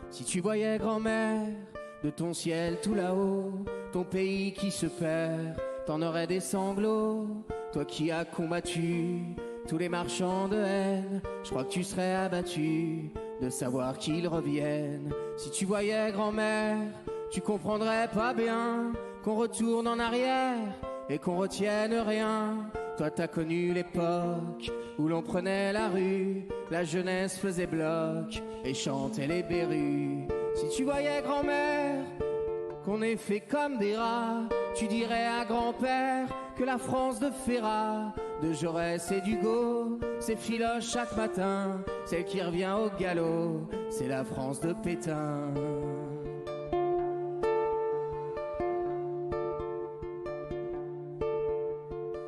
Si tu voyais grand-mère, de ton ciel tout là-haut, ton pays qui se perd, t'en aurais des sanglots. Toi qui as combattu tous les marchands de haine, je crois que tu serais abattu de savoir qu'ils reviennent. Si tu voyais grand-mère, tu comprendrais pas bien qu'on retourne en arrière et qu'on retienne rien. Toi t'as connu l'époque où l'on prenait la rue, la jeunesse faisait bloc et chantait les berrues. Si tu voyais grand-mère, qu'on est fait comme des rats, tu dirais à grand-père que la France de Ferrat, de Jaurès et d'Hugo, c'est Philoche chaque matin, celle qui revient au galop, c'est la France de Pétain.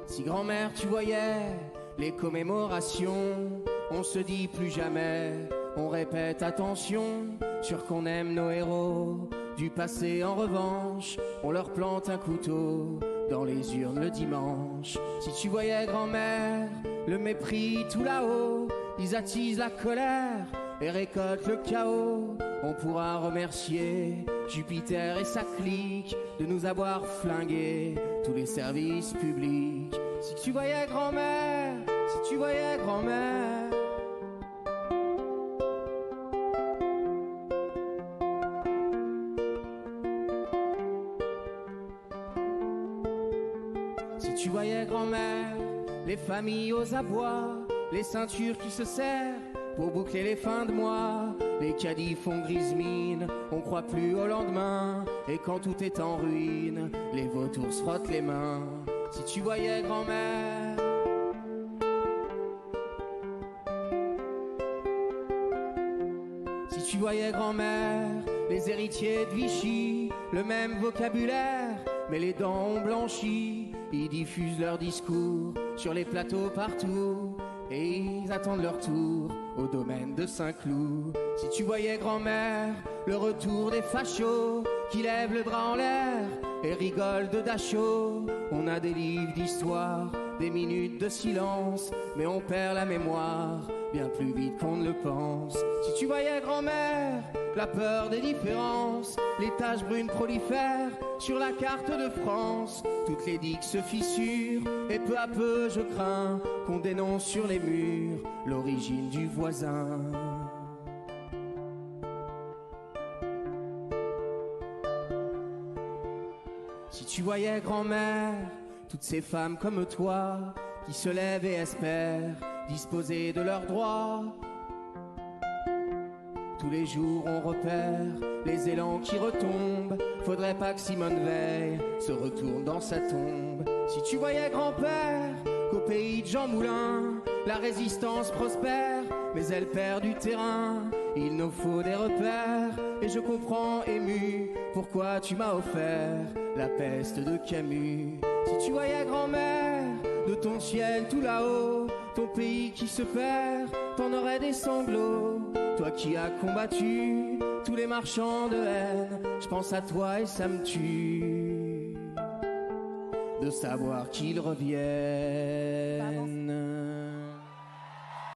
Si grand-mère tu voyais les commémorations, on se dit plus jamais, on répète attention, sûr qu'on aime nos héros du passé. En revanche, on leur plante un couteau dans les urnes le dimanche. Si tu voyais grand-mère, le mépris tout là-haut, ils attisent la colère et récoltent le chaos. On pourra remercier Jupiter et sa clique de nous avoir flingués tous les services publics. Si tu voyais grand-mère, si tu voyais grand-mère. Si tu voyais grand-mère, les familles aux abois, les ceintures qui se serrent pour boucler les fins de mois, les caddies font grise mine, on croit plus au lendemain, et quand tout est en ruine, les vautours se frottent les mains. Si tu voyais grand-mère, si tu voyais grand-mère, les héritiers de Vichy, le même vocabulaire, mais les dents ont blanchi, ils diffusent leurs discours sur les plateaux partout, et ils attendent leur tour au domaine de Saint-Cloud. Si tu voyais grand-mère, le retour des fachos qui lèvent le bras en l'air et rigolent de Dachau. On a des livres d'histoire, des minutes de silence, mais on perd la mémoire bien plus vite qu'on ne le pense. Si tu voyais grand-mère, la peur des différences, les taches brunes prolifèrent sur la carte de France, toutes les digues se fissurent, et peu à peu je crains qu'on dénonce sur les murs l'origine du voisin. Si tu voyais grand-mère, toutes ces femmes comme toi, qui se lèvent et espèrent disposer de leurs droits. Tous les jours on repère les élans qui retombent, faudrait pas que Simone Veil se retourne dans sa tombe. Si tu voyais grand-père, qu'au pays de Jean Moulin, la résistance prospère, mais elle perd du terrain, il nous faut des repères, et je comprends ému pourquoi tu m'as offert la peste de Camus. Si tu voyais grand-mère, de ton ciel tout là-haut, ton pays qui se perd, t'en aurais des sanglots. Toi qui as combattu tous les marchands de haine, je pense à toi et ça me tue de savoir qu'ils reviennent.